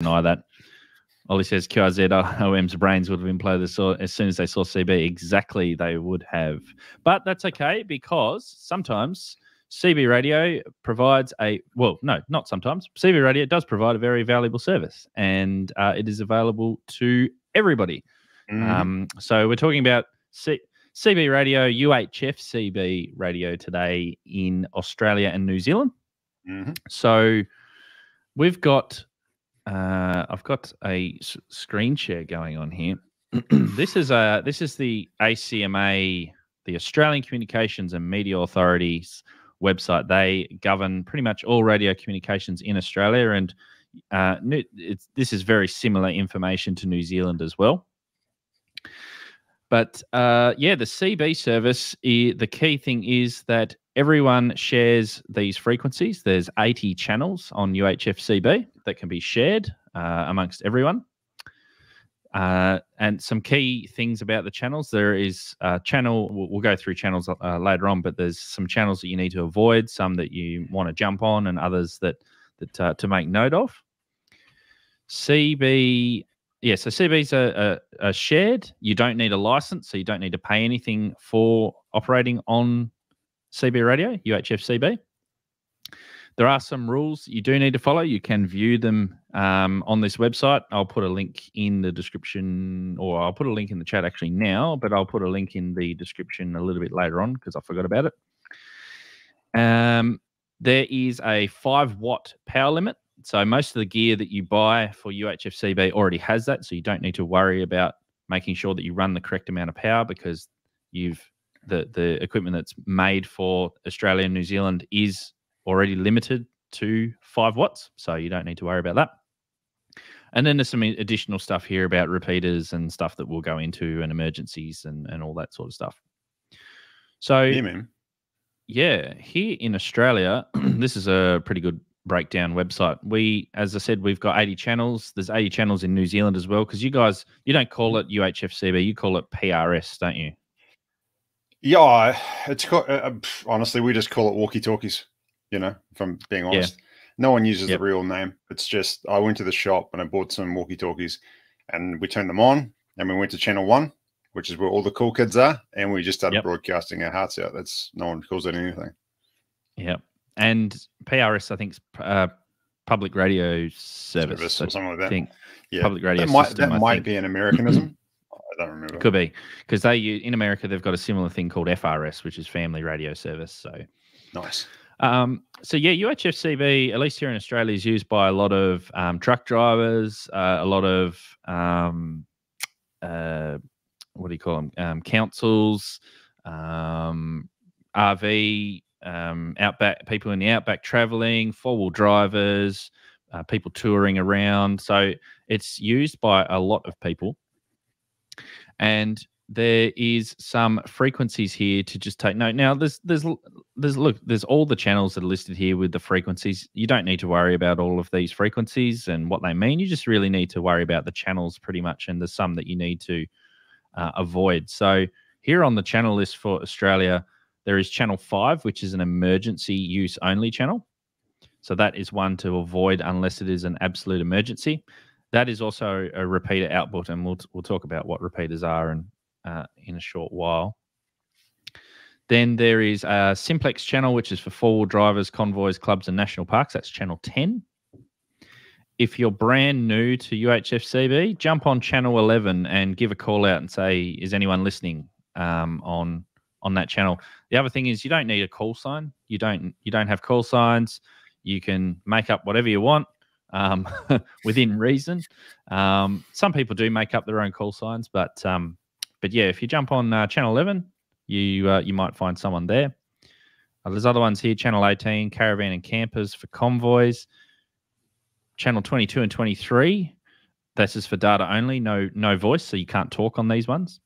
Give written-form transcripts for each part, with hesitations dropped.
deny that. Ollie says QRZ OM's brains would have imploded as soon as they saw CB. Exactly, they would have. But that's okay, because sometimes CB radio provides not sometimes. CB radio does provide a very valuable service, and it is available to everybody. So we're talking about CB radio, UHF CB radio today in Australia and New Zealand. So we've got... I've got a screen share going on here. This is the ACMA, the Australian Communications and Media Authority's website. They govern pretty much all radio communications in Australia, and this is very similar information to New Zealand as well. But the CB service, the key thing is that everyone shares these frequencies. There's 80 channels on UHF CB that can be shared amongst everyone. And some key things about the channels. There is a channel, we'll go through channels later on, but there's some channels that you need to avoid, some that you want to jump on, and others that to make note of. CB... Yeah, so CBs are shared. You don't need a license, so you don't need to pay anything for operating on CB radio, UHF CB. There are some rules you do need to follow. You can view them on this website. I'll put a link in the description, or I'll put a link in the chat actually now, but I'll put a link in the description a little bit later on because I forgot about it. There is a 5-watt power limit. So most of the gear that you buy for UHF CB already has that, so you don't need to worry about making sure that you run the correct amount of power, because the equipment that's made for Australia and New Zealand is already limited to 5 watts, so you don't need to worry about that. And then there's some additional stuff here about repeaters and stuff that we'll go into, and emergencies and all that sort of stuff. So yeah, man. Yeah, here in Australia, this is a pretty good breakdown website. As I said, we've got 80 channels. There's 80 channels in New Zealand as well, because you guys, you don't call it UHF CB, you call it PRS, don't you? Yeah, it's honestly, we just call it walkie-talkies, you know, if I'm being honest. Yeah. No one uses the real name. It's just, I went to the shop and I bought some walkie-talkies and we turned them on and we went to channel 1, which is where all the cool kids are, and we just started broadcasting our hearts out. No one calls it anything. Yep. And PRS, I think, is public radio service or something like that. I think. Yeah, public radio system. That might be an Americanism. I don't remember. Could be, because in America they've got a similar thing called FRS, which is Family Radio Service. So nice. So yeah, UHF CB, at least here in Australia, is used by a lot of truck drivers, a lot of what do you call them? Councils, RV. Outback, people in the outback traveling, 4-wheel drivers, people touring around. So it's used by a lot of people. And there is some frequencies here to just take note. Now, there's all the channels that are listed here with the frequencies. You don't need to worry about all of these frequencies and what they mean. You just really need to worry about the channels pretty much, and there's some that you need to avoid. So here on the channel list for Australia, there is channel 5, which is an emergency use only channel. So that is one to avoid unless it is an absolute emergency. That is also a repeater output, and we'll talk about what repeaters are in a short while. Then there is a simplex channel, which is for 4-wheel drivers, convoys, clubs, and national parks. That's channel 10. If you're brand new to UHF CB, jump on channel 11 and give a call out and say, is anyone listening on that channel? The other thing is you don't need a call sign. You don't have call signs. You can make up whatever you want within reason. Some people do make up their own call signs, but yeah, if you jump on channel 11, you might find someone there. There's other ones here, channel 18, caravan and campers for convoys. Channel 22 and 23, this is for data only, no voice, so you can't talk on these ones.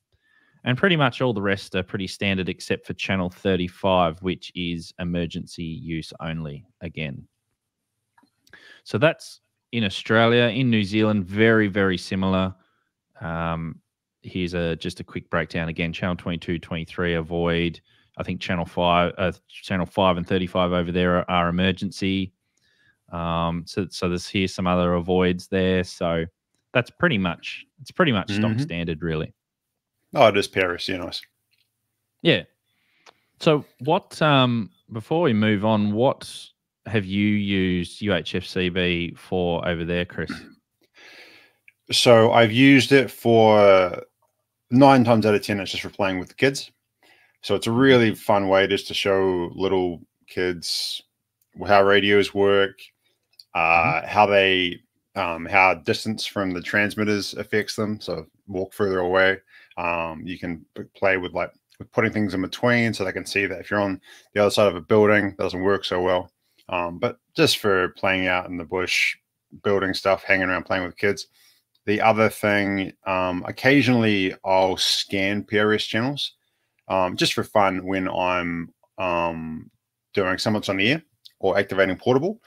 And pretty much all the rest are pretty standard except for channel 35, which is emergency use only again. So that's in Australia. In New Zealand, very, very similar. Here's just a quick breakdown again. Channel 22, 23 avoid. I think channel 5 and 35 over there are emergency. So there's here some other avoids there. So that's pretty much stock standard, really. Oh, it is Paris, nice. Yeah. So what? Before we move on, what have you used UHF CB for over there, Chris? So I've used it for 9 times out of 10. It's just for playing with the kids. So it's a really fun way just to show little kids how radios work, how they, how distance from the transmitters affects them. So walk further away. You can play with putting things in between so they can see that if you're on the other side of a building, it doesn't work so well. But just for playing out in the bush, building stuff, hanging around, playing with kids. The other thing, occasionally I'll scan PRS channels just for fun when I'm doing Summits on the Air or activating portable.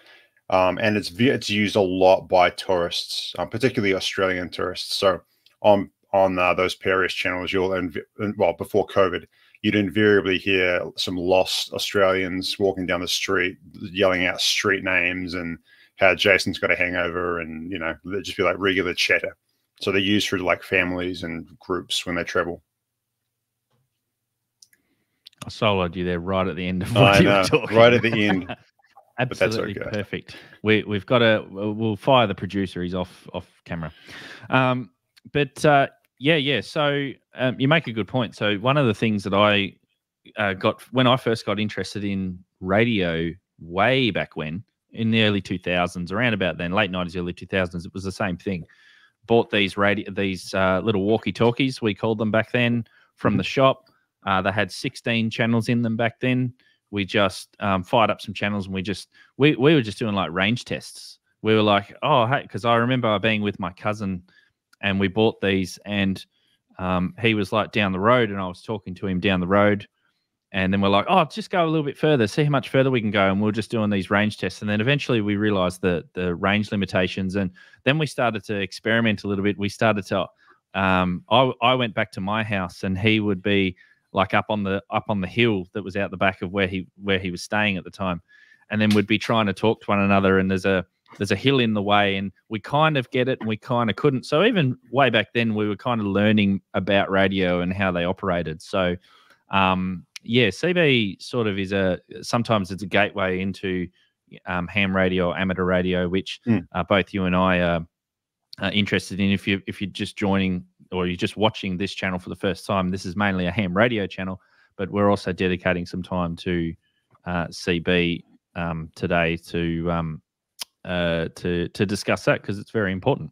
And it's used a lot by tourists, particularly Australian tourists. So on those PRS channels, before COVID, you'd invariably hear some lost Australians walking down the street, yelling out street names and how Jason's got a hangover, and they'd just be like regular chatter. So they're used for like families and groups when they travel. I soloed you there right at the end of what you were talking. Right at the end. Absolutely perfect. We've got we'll fire the producer. He's off camera. Yeah. So you make a good point. So one of the things that I got when I first got interested in radio way back when, in the early 2000s, around about then, late 90s, early 2000s, it was the same thing. Bought these little walkie-talkies, we called them back then, from the shop. They had 16 channels in them back then. We just fired up some channels, and we were just doing like range tests. We were like, oh, hey, because I remember being with my cousin, and we bought these, and he was like down the road, and I was talking to him down the road. And then we're like, oh, just go a little bit further, see how much further we can go. And we're just doing these range tests. And then eventually we realized the range limitations. And then we started to experiment a little bit. We started to, I went back to my house, and he would be like up on the hill that was out the back of where he was staying at the time. And then we'd be trying to talk to one another, and there's a hill in the way, and we kind of get it and we kind of couldn't. So even way back then, we were kind of learning about radio and how they operated. So, yeah, CB sort of is sometimes it's a gateway into ham radio or amateur radio, which both you and I are interested in. If you're just joining or you're just watching this channel for the first time, this is mainly a ham radio channel, but we're also dedicating some time to CB today to discuss that, because it's very important.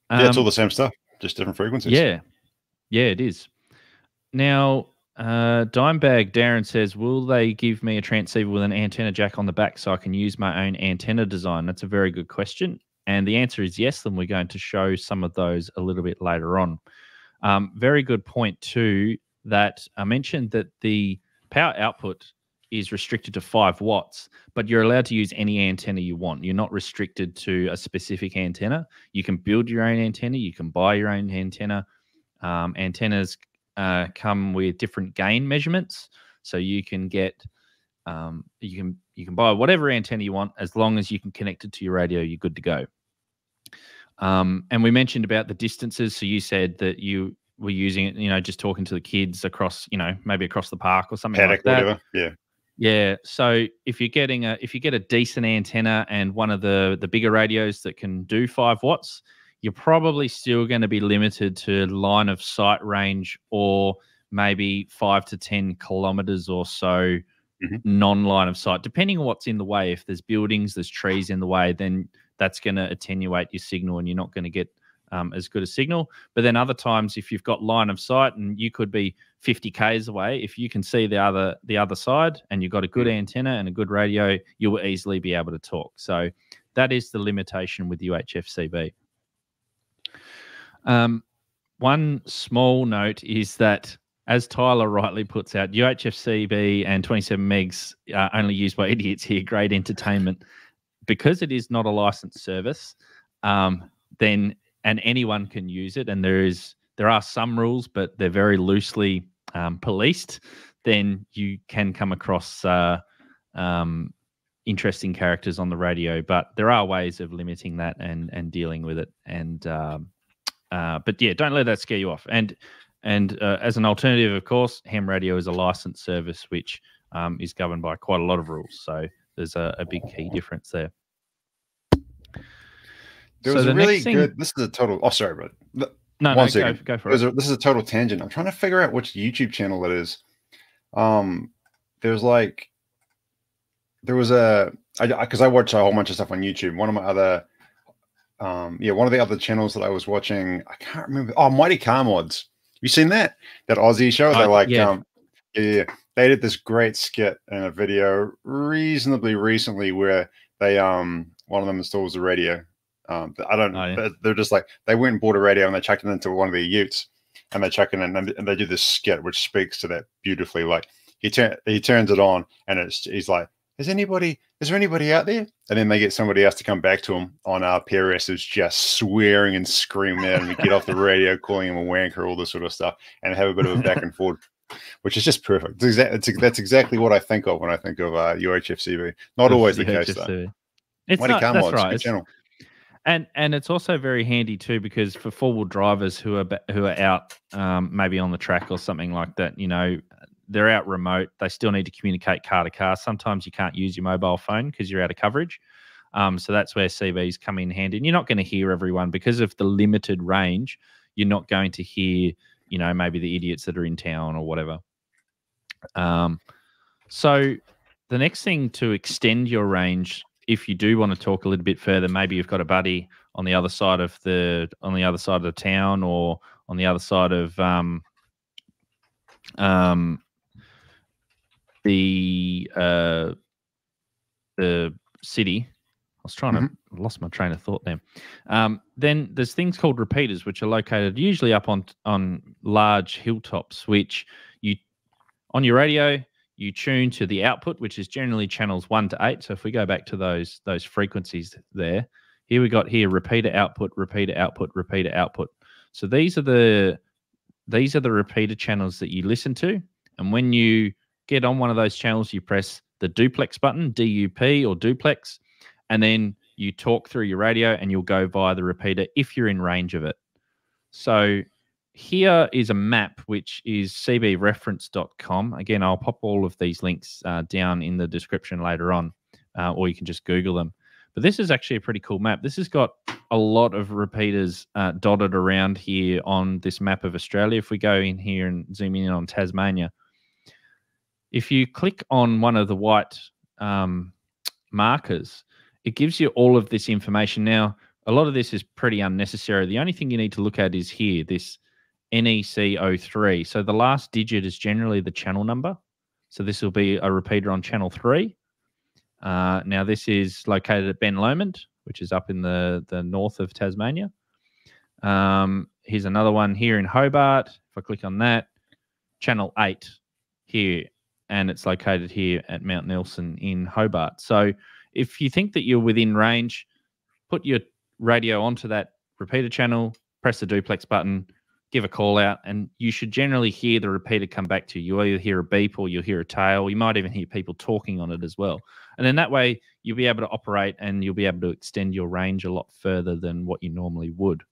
Yeah, it's all the same stuff, just different frequencies. Yeah, it is. Now, Dimebag Darren says, will they give me a transceiver with an antenna jack on the back so I can use my own antenna design? That's a very good question. And the answer is yes, and we're going to show some of those a little bit later on. Very good point too, that I mentioned that the power output is restricted to 5 watts, but you're allowed to use any antenna you want. You're not restricted to a specific antenna. You can build your own antenna. You can buy your own antenna. Antennas come with different gain measurements, so you can get you can buy whatever antenna you want, as long as you can connect it to your radio. You're good to go. And we mentioned about the distances. So you said that you were using it, just talking to the kids across, maybe across the park or something like that. Whatever. Yeah. So if you get a decent antenna and one of the bigger radios that can do 5 watts, you're probably still going to be limited to line of sight range, or maybe 5 to 10 kilometers or so non-line of sight, depending on what's in the way. If there's buildings, there's trees in the way, then that's going to attenuate your signal, and you're not going to get as good a signal. But then other times, if you've got line of sight and you could be 50 k's away, if you can see the other side and you've got a good antenna and a good radio, you will easily be able to talk. So that is the limitation with UHF CB. One small note is that, as Tyler rightly puts out, UHF CB and 27 megs are only used by idiots here, great entertainment. Because it is not a licensed service, then anyone can use it, and there are some rules, but they're very loosely policed. Then you can come across interesting characters on the radio, but there are ways of limiting that and dealing with it. And but yeah, don't let that scare you off. And as an alternative, of course, ham radio is a licensed service which is governed by quite a lot of rules. So there's a big key difference there. There was a really good. This is a total. Oh, sorry, bro. One second. Go for it. This is a total tangent. I'm trying to figure out which YouTube channel it is. Because I watch a whole bunch of stuff on YouTube. One of my other, one of the other channels that I was watching, I can't remember. Oh, Mighty Car Mods. Have you seen that Aussie show? They they did this great skit in a video reasonably recently where they one of them installs a radio. They're just like, they went and bought a radio and they chucked it into one of their utes and they chuck it in and they do this skit which speaks to that beautifully. Like he turns it on and he's like, is there anybody out there? And then they get somebody else to come back to him on PRS who's just swearing and screaming at him to get off the radio, calling him a wanker, all this sort of stuff, and have a bit of a back and forth, which is just perfect. That's exactly what I think of when I think of UHF CB. Not always the case though. That's right. Channel. And it's also very handy too, because for four-wheel drivers who are out maybe on the track or something like that, they're out remote. They still need to communicate car to car. Sometimes you can't use your mobile phone because you're out of coverage. So that's where CBs come in handy. And you're not going to hear everyone because of the limited range. You're not going to hear, maybe the idiots that are in town or whatever. So the next thing to extend your range, if you do want to talk a little bit further, maybe you've got a buddy on the other side of the town or on the other side of the city. I was trying to lost my train of thought there. Then there's things called repeaters, which are located usually up on large hilltops, which on your radio you tune to the output, which is generally channels 1 to 8. So if we go back to those frequencies there, here we got repeater output, repeater output, repeater output. So these are the repeater channels that you listen to, and when you get on one of those channels, you press the duplex button, DUP or duplex, and then you talk through your radio and you'll go via the repeater if you're in range of it. So here is a map, which is cbreference.com. Again, I'll pop all of these links down in the description later on, or you can just Google them. But this is actually a pretty cool map. This has got a lot of repeaters dotted around here on this map of Australia. If we go in here and zoom in on Tasmania, if you click on one of the white markers, it gives you all of this information. Now, a lot of this is pretty unnecessary. The only thing you need to look at is here, this NEC03. So the last digit is generally the channel number. So this will be a repeater on channel 3. Now, this is located at Ben Lomond, which is up in the north of Tasmania. Here's another one here in Hobart. If I click on that, channel 8 here, and it's located here at Mount Nelson in Hobart. So if you think that you're within range, put your radio onto that repeater channel, press the duplex button, give a call out, and you should generally hear the repeater come back to you. You'll either hear a beep or you'll hear a tail. You might even hear people talking on it as well. And then that way you'll be able to operate and you'll be able to extend your range a lot further than what you normally would.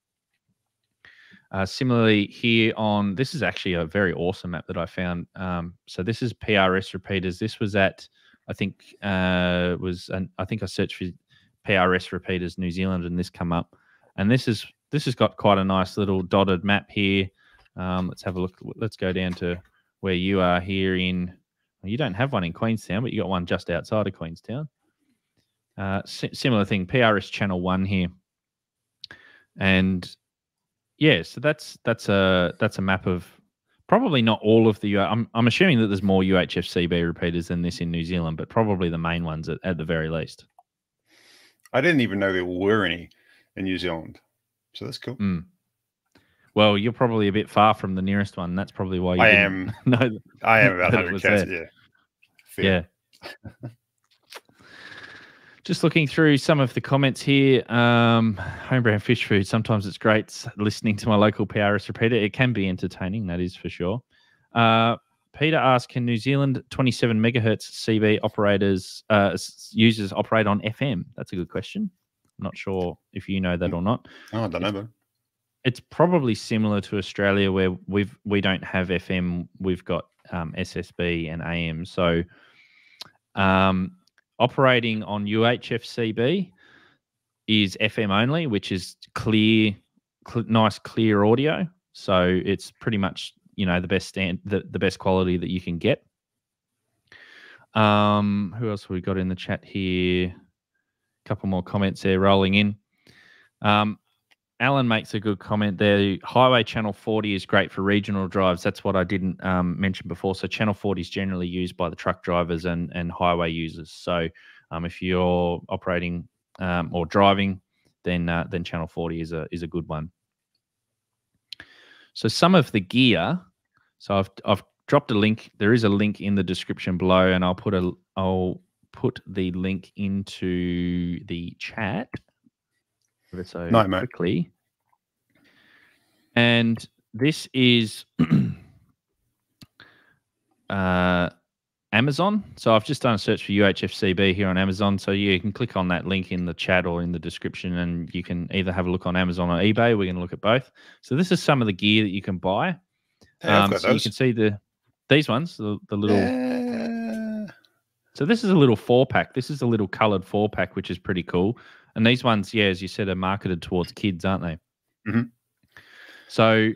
Similarly here on, this is actually a very awesome map that I found. So this is PRS repeaters. This was at, I think I searched for PRS repeaters New Zealand and this come up. And this has got quite a nice little dotted map here. Let's have a look. Let's go down to where you are here in, well, you don't have one in Queenstown, but you got one just outside of Queenstown. Similar thing, PRS channel 1 here. And yeah, so that's a map of probably not all of the. I'm assuming that there's more UHF CB repeaters than this in New Zealand, but probably the main ones at the very least. I didn't even know there were any in New Zealand, so that's cool. Well, you're probably a bit far from the nearest one. That's probably why you I am about 100 cats. Yeah. Just looking through some of the comments here. Homebrand fish food. Sometimes it's great listening to my local PRS repeater. It can be entertaining, that is for sure. Peter asks, can New Zealand 27 megahertz CB users operate on FM? That's a good question. I'm not sure if you know that or not. Oh, I don't know, but it's probably similar to Australia where we don't have FM. We've got SSB and AM. So operating on UHF CB is FM only, which is nice clear audio. So it's pretty much the best quality that you can get. Who else have we got in the chat here? A couple more comments there rolling in. Alan makes a good comment there. Highway Channel 40 is great for regional drives. That's what I didn't mention before. So Channel 40 is generally used by the truck drivers and highway users. So if you're operating or driving, then Channel 40 is a good one. So some of the gear. So I've dropped a link. There is a link in the description below, and I'll put the link into the chat. So quickly. And this is Amazon. So I've just done a search for UHF CB here on Amazon. So you can click on that link in the chat or in the description, and you can either have a look on Amazon or eBay. We're going to look at both. So this is some of the gear that you can buy. So you can see these ones, the little. Yeah. So this is a little 4-pack. This is a little coloured 4-pack, which is pretty cool. And these ones, as you said, are marketed towards kids, aren't they? Mm-hmm. So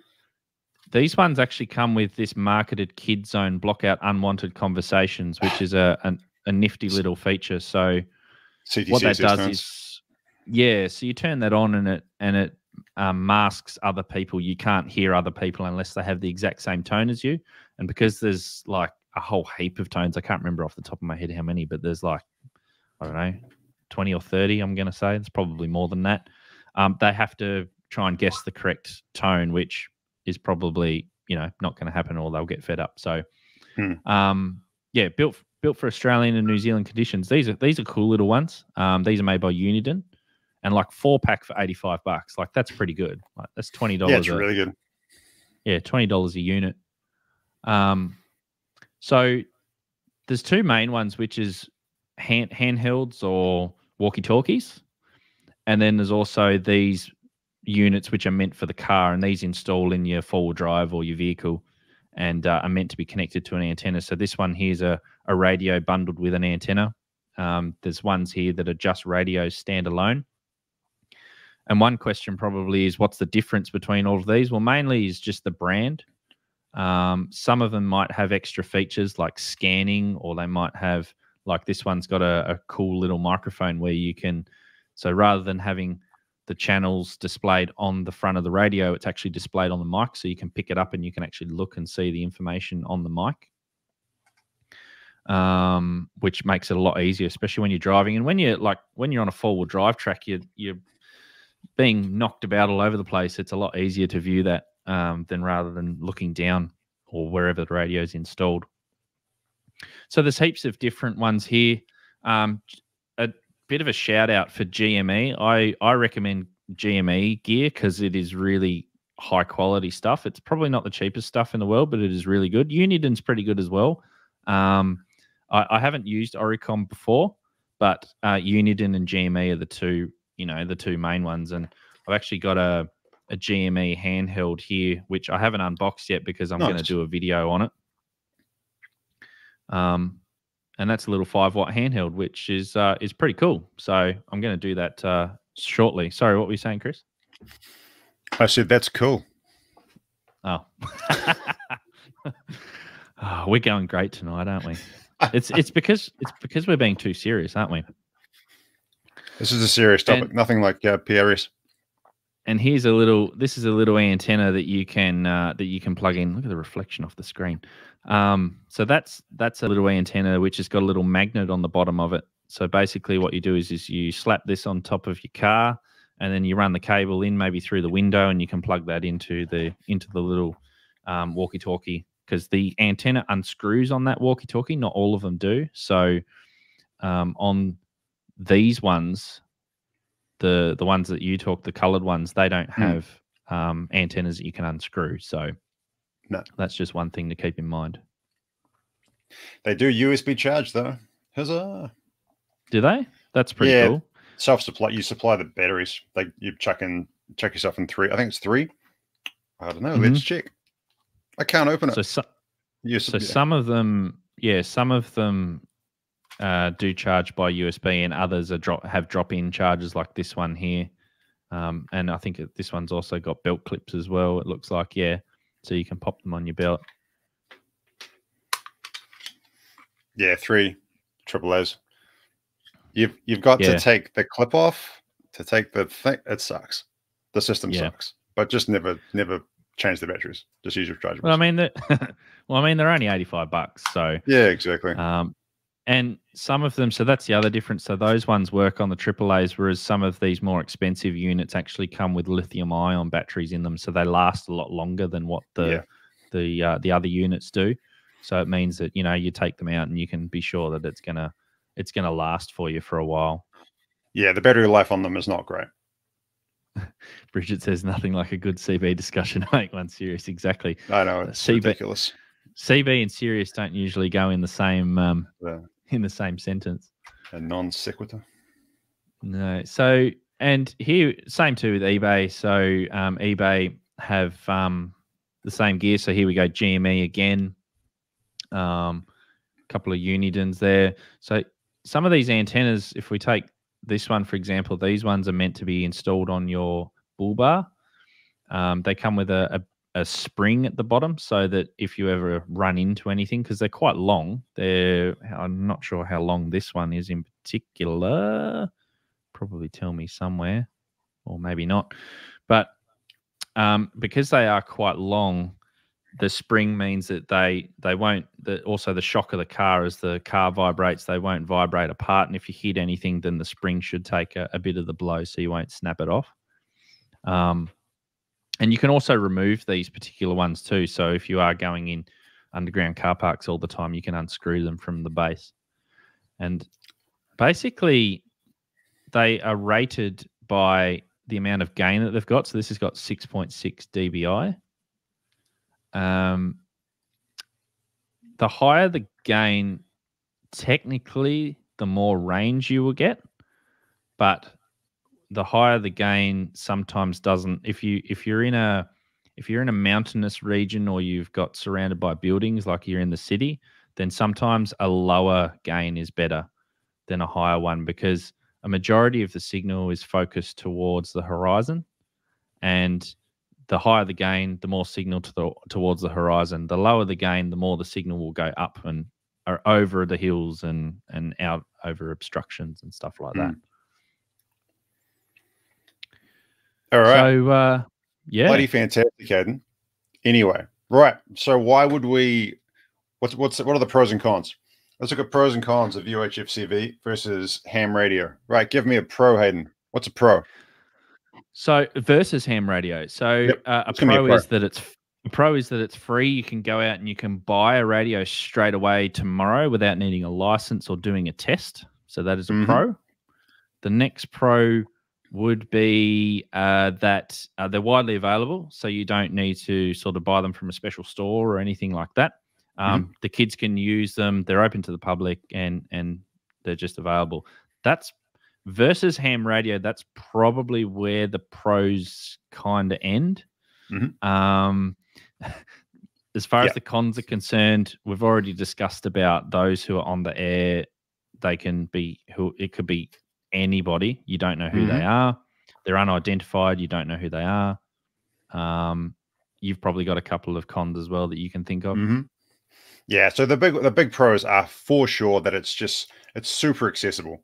these ones actually come with this marketed kid zone, block out unwanted conversations, which is a nifty little feature. So CTC what that does is, so you turn that on and it masks other people. You can't hear other people unless they have the exact same tone as you. And because there's like a whole heap of tones, I can't remember off the top of my head how many, but there's like, I don't know, 20 or 30, I'm going to say. It's probably more than that. They have to try and guess the correct tone, which is probably, not going to happen, or they'll get fed up. So, built for Australian and New Zealand conditions. These are cool little ones. These are made by Uniden, and like 4-pack for $85. Like that's pretty good. Like that's $20. Yeah, it's really good. Yeah, $20 a unit. So there's two main ones, which is handhelds or walkie-talkies, and then there's also these units which are meant for the car, and these install in your four-wheel drive or your vehicle and are meant to be connected to an antenna. So this one here is a radio bundled with an antenna. There's ones here that are just radios standalone. And one question probably is, what's the difference between all of these? Well, mainly is just the brand. Some of them might have extra features like scanning, or they might have, like this one's got a cool little microphone where you can, so rather than having the channels displayed on the front of the radio, it's actually displayed on the mic, so you can pick it up and you can actually look and see the information on the mic, which makes it a lot easier, especially when you're driving. And when you're on a four-wheel drive track, you're being knocked about all over the place. It's a lot easier to view that than rather than looking down or wherever the radio is installed. So there's heaps of different ones here. A bit of a shout out for GME. I recommend GME gear because it is really high quality stuff. It's probably not the cheapest stuff in the world, but it is really good. Uniden's pretty good as well. I haven't used Oricom before, but Uniden and GME are the two main ones. And I've actually got a GME handheld here, which I haven't unboxed yet because I'm going to do a video on it. And that's a little 5-watt handheld, which is pretty cool. So I'm going to do that shortly. Sorry, what were you saying, Chris? I said that's cool. Oh. Oh, we're going great tonight, aren't we? It's because we're being too serious, aren't we? This is a serious topic. Nothing like PRS. And here's this is a little antenna that you can plug in. Look at the reflection off the screen. So that's a little antenna which has got a little magnet on the bottom of it. So basically what you do is you slap this on top of your car, and then you run the cable in maybe through the window, and you can plug that into the little walkie-talkie, because the antenna unscrews on that walkie-talkie. Not all of them do. So on these ones, the ones that you talk, the coloured ones, they don't have antennas that you can unscrew. So no, that's just one thing to keep in mind. They do USB charge though. Huzzah! Do they? That's pretty cool. Self-supply. You supply the batteries. You check yourself in 3. I think it's 3. I don't know. Let's check. I can't open it. So some of them, some of them do charge by USB, and others have drop-in chargers like this one here. And I think this one's also got belt clips as well. It looks like, so you can pop them on your belt. Yeah, 3 AAAs. You've got to take the clip off to take the thing. It sucks. The system sucks, but just never change the batteries. Just use your rechargeables. Well, I mean, they're only $85, so yeah, exactly. And some of them, so that's the other difference. So those ones work on the AAAs, whereas some of these more expensive units actually come with lithium-ion batteries in them, so they last a lot longer than what the other units do. So it means that you take them out and you can be sure that it's gonna last for you for a while. Yeah, the battery life on them is not great. Bridget says nothing like a good CB discussion to make one serious. Exactly. I know, it's ridiculous. CB and serious don't usually go in the same sentence. A non sequitur. No. So, and here, same too with eBay. So eBay have the same gear. So here we go, GME again. Couple of Unidons there. So some of these antennas, if we take this one, for example, these ones are meant to be installed on your bull bar. They come with a spring at the bottom so that if you ever run into anything, because they're quite long, I'm not sure how long this one is in particular. Probably tell me somewhere, or maybe not. But because they are quite long, the spring means that they won't. Also, the shock of the car, as the car vibrates, they won't vibrate apart. And if you hit anything, then the spring should take a bit of the blow, so you won't snap it off. And you can also remove these particular ones too. So if you are going in underground car parks all the time, you can unscrew them from the base. And basically, they are rated by the amount of gain that they've got. So this has got 6.6 dBi. The higher the gain, technically, the more range you will get, but the higher the gain sometimes doesn't. If you're in a mountainous region, or you've got surrounded by buildings like you're in the city, then sometimes a lower gain is better than a higher one, because a majority of the signal is focused towards the horizon, and the higher the gain, the more signal towards the horizon. The lower the gain, the more the signal will go up and over the hills and out over obstructions and stuff like that. All right. So, bloody fantastic, Hayden. Anyway, right. So why would we? What are the pros and cons? Let's look at pros and cons of UHF CB versus ham radio. Right. Give me a pro, Hayden. What's a pro? So versus ham radio. So a pro is that it's free. You can go out and you can buy a radio straight away tomorrow without needing a license or doing a test. So that is a pro. The next pro would be that they're widely available, so you don't need to sort of buy them from a special store or anything like that. The kids can use them. They're open to the public, and they're just available. That's versus ham radio. That's probably where the pros kind of end. As far as the cons are concerned, we've already discussed about those who are on the air. They can be it could be anybody. You don't know who they are. They're unidentified. You don't know who they are. You've probably got a couple of cons as well that you can think of. Yeah. So the big pros are for sure that it's super accessible.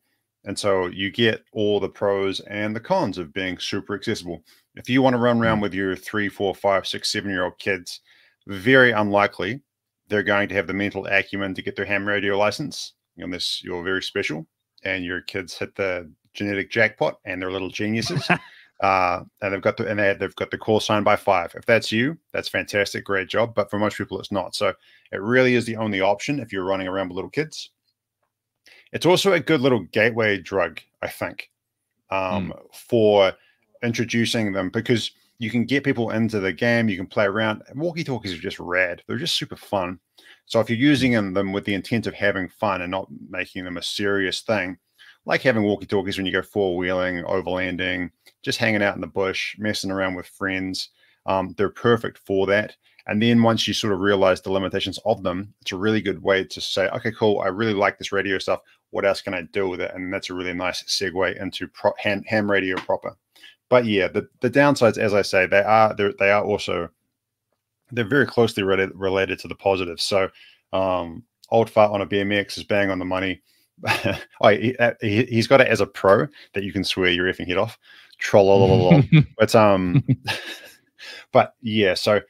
And so you get all the pros and the cons of being super accessible. If you want to run around with your 3, 4, 5, 6, 7-year-old kids, very unlikely they're going to have the mental acumen to get their ham radio license unless you're very special and your kids hit the genetic jackpot and they're little geniuses. And they've got the call sign by 5. If that's you, that's fantastic, great job. But for most people, it's not. So it really is the only option if you're running around with little kids. It's also a good little gateway drug, I think, for introducing them, because you can get people into the game. You can play around. Walkie-talkies are just rad. They're just super fun. So if you're using them with the intent of having fun and not making them a serious thing, like having walkie-talkies when you go four-wheeling, overlanding, just hanging out in the bush, messing around with friends, they're perfect for that. And then once you sort of realize the limitations of them, it's a really good way to say, okay, cool, I really like this radio stuff. What else can I do with it? And that's a really nice segue into ham radio proper. But yeah, the downsides, as I say, they are also, they're very closely related to the positives. So old fart on a BMX is bang on the money. He's got it as a pro that you can swear your effing head off. Troll. But yeah, so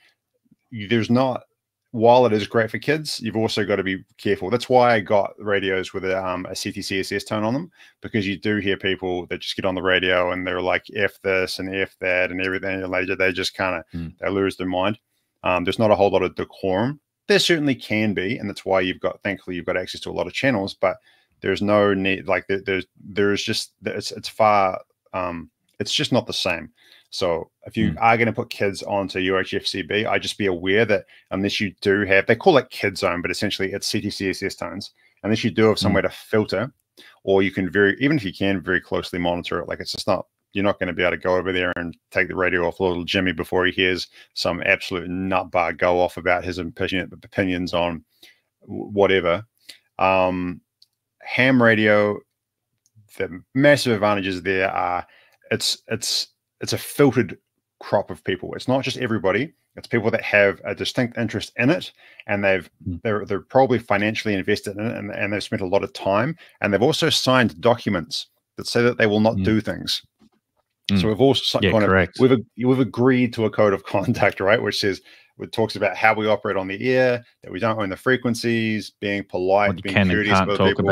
there's not, while it is great for kids, you've also got to be careful. That's why I got radios with a CTCSS tone on them, because you do hear people that just get on the radio and they're like F this and F that and everything, and they just kind of they lose their mind. There's not a whole lot of decorum. There certainly can be, and that's why thankfully you've got access to a lot of channels, but there's no need, like there's just, it's far, it's just not the same. So if you are going to put kids onto UHF CB, I just be aware that unless you do have, they call it kid zone, but essentially it's CTCSS tones. Unless you do have somewhere to filter, or you can even if you can very closely monitor it, like it's just not, you're not going to be able to go over there and take the radio off little Jimmy before he hears some absolute nutbar go off about his opinions on whatever. Ham radio, the massive advantages there are it's a filtered crop of people. It's not just everybody. It's people that have a distinct interest in it, and they're probably financially invested in it, and they've spent a lot of time, and they've also signed documents that say that they will not do things. So we've also we've agreed to a code of conduct, right, which says, it talks about how we operate on the air, that we don't own the frequencies, being polite, being courteous with people.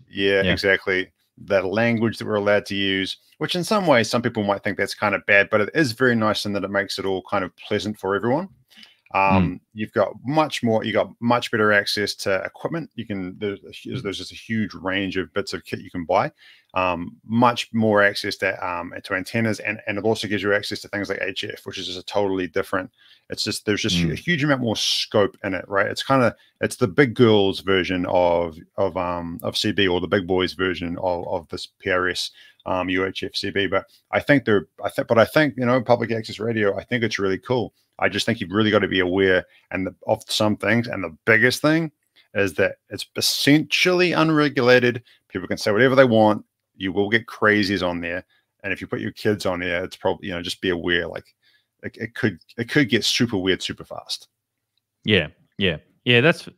Yeah, exactly. That language that we're allowed to use, which in some ways, some people might think that's kind of bad, but it is very nice in that it makes it all kind of pleasant for everyone. You've got much better access to equipment. There's just a huge range of bits of kit you can buy. Much more access to antennas, and it also gives you access to things like HF, which is just a totally different. It's just, there's just a huge amount more scope in it, right? It's the big girls version of CB, or the big boys version of this PRS UHF CB. But I think public access radio, I think it's really cool. I just think you've really got to be aware of some things, and the biggest thing is that it's essentially unregulated. People can say whatever they want. You will get crazies on there, and if you put your kids on there, it's probably, just be aware. Like it could get super weird super fast. Yeah. That's,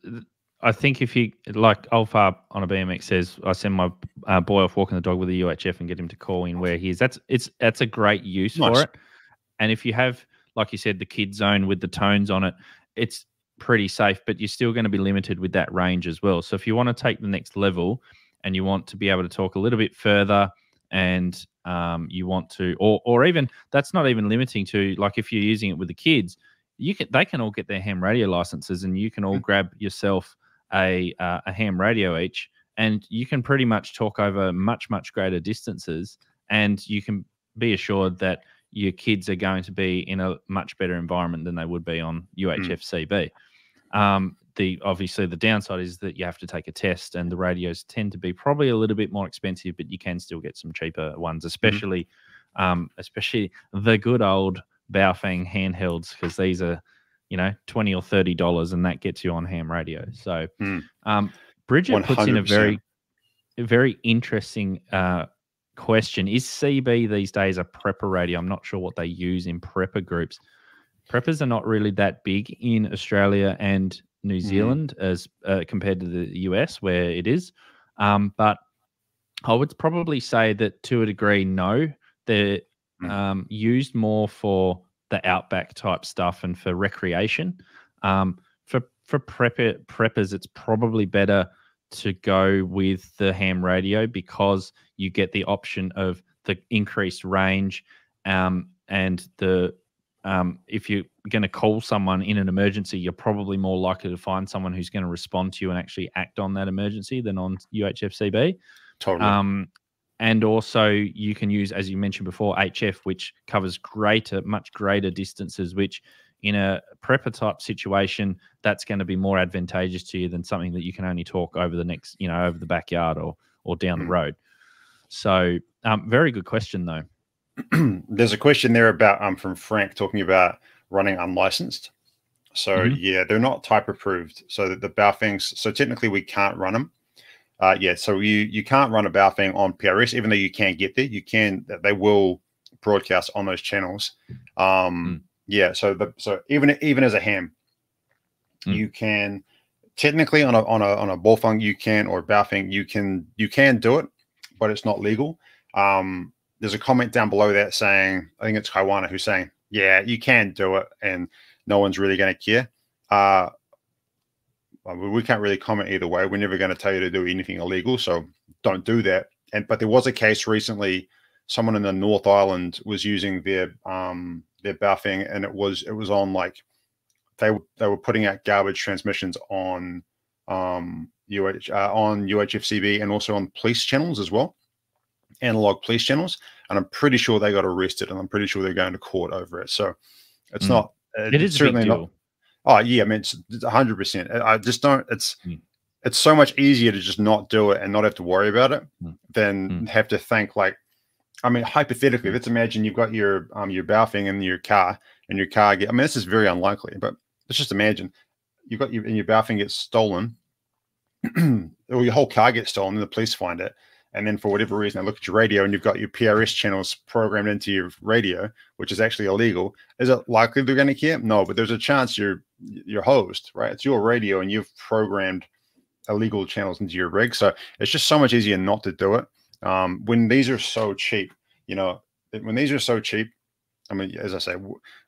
I think if you, like Alpha on a BMX says, I send my boy off walking the dog with a UHF and get him to call in where he is. That's a great use for it. And if you have, like you said, the kid zone with the tones on it, it's pretty safe, but you're still going to be limited with that range as well. So if you want to take the next level and you want to be able to talk a little bit further, and you want to, or even, that's not even limiting to, like if you're using it with the kids, they can all get their ham radio licenses, and you can all grab yourself a ham radio each, and you can pretty much talk over much greater distances, and you can be assured that your kids are going to be in a much better environment than they would be on UHF CB. Obviously the downside is that you have to take a test, and the radios tend to be probably a little bit more expensive, but you can still get some cheaper ones, especially the good old Baofeng handhelds, because these are, $20 or $30, and that gets you on ham radio. So Bridget 100%. Puts in a very interesting question. Is CB these days a prepper radio? I'm not sure what they use in prepper groups. Preppers are not really that big in Australia and New Zealand as compared to the US, where it is. But I would probably say that to a degree, no. They're used more for the outback type stuff and for recreation. For preppers, it's probably better to go with the ham radio, because you get the option of the increased range, and the if you're going to call someone in an emergency, you're probably more likely to find someone who's going to respond to you and actually act on that emergency than on UHF CB. Totally. And also you can use, as you mentioned before, HF, which covers much greater distances, which in a prepper type situation, that's going to be more advantageous to you than something that you can only talk over the next, over the backyard or down the road. So very good question though. There's a question there about from Frank talking about running unlicensed. So yeah, they're not type approved. So the Baofengs, so technically we can't run them. Yeah, so you can't run a Baofeng on PRS, even though you can get there. You can, they will broadcast on those channels. Yeah, so even as a ham, you can technically on a Baofeng you can, or Baofeng you can do it, but it's not legal. There's a comment down below that saying, I think it's Kaiwana who's saying, yeah, you can do it, and no one's really going to care. We can't really comment either way. We're never going to tell you to do anything illegal, so don't do that. But there was a case recently. Someone in the North Island was using their Baofeng, and it was on, like, they were putting out garbage transmissions on UHF CB and also on police channels as well, analog police channels. And I'm pretty sure they got arrested, and I'm pretty sure they're going to court over it. So it's not. It is certainly a big deal. Not. Oh yeah, I mean, it's 100%. I just don't. It's so much easier to just not do it and not have to worry about it than have to think, like, I mean, hypothetically, let's imagine you've got your Baofeng in your car, and your car I mean, this is very unlikely, but let's just imagine you've got your Baofeng gets stolen, or your whole car gets stolen, and the police find it. And then for whatever reason, I look at your radio and you've got your PRS channels programmed into your radio, which is actually illegal. Is it likely they're going to care? No, but there's a chance you're hosed, right? It's your radio and you've programmed illegal channels into your rig. So it's just so much easier not to do it. When these are so cheap, when these are so cheap, I mean, as I say,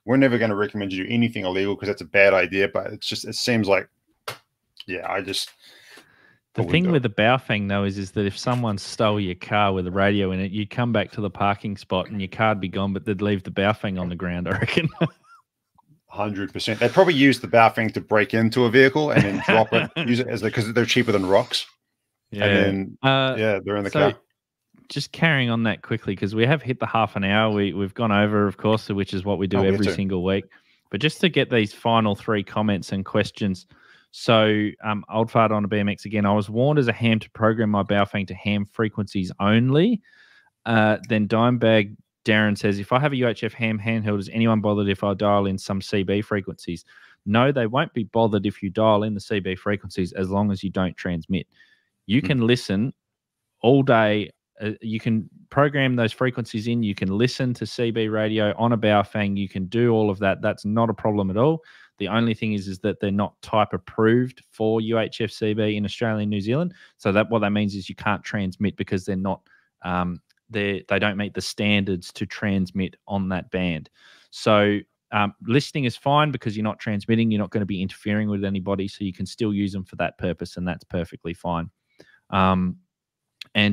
we're never going to recommend you do anything illegal because that's a bad idea. But it seems like, yeah, The thing with the Baofeng, though, is that if someone stole your car with a radio in it, you'd come back to the parking spot and your car'd be gone, but they'd leave the Baofeng on the ground, I reckon. 100%. They'd probably use the Baofeng to break into a vehicle and then drop it, use it because they're cheaper than rocks. Yeah. And then, they're in the car. Just carrying on that quickly, because we have hit the half an hour. We've gone over, of course, which is what we do every single week. But just to get these final 3 comments and questions. So, old fart on a BMX again. I was warned as a ham to program my Baofeng to ham frequencies only. Then Dimebag Darren says, if I have a UHF ham handheld, is anyone bothered if I dial in some CB frequencies? No, they won't be bothered if you dial in the CB frequencies as long as you don't transmit. You can listen all day. You can program those frequencies in. You can listen to CB radio on a Baofeng. You can do all of that. That's not a problem at all. The only thing is that they're not type approved for UHF CB in Australia and New Zealand. So that what that means is you can't transmit because they're not they don't meet the standards to transmit on that band. So listening is fine because you're not transmitting. You're not going to be interfering with anybody, so you can still use them for that purpose, and that's perfectly fine. And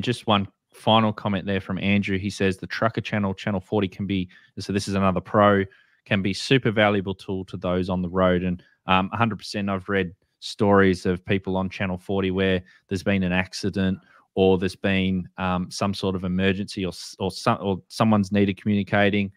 just one final comment there from Andrew. He says the trucker channel 40 can be, so this is another pro, can be super valuable tool to those on the road. And 100% I've read stories of people on channel 40 where there's been an accident or there's been some sort of emergency or someone's needed communicating,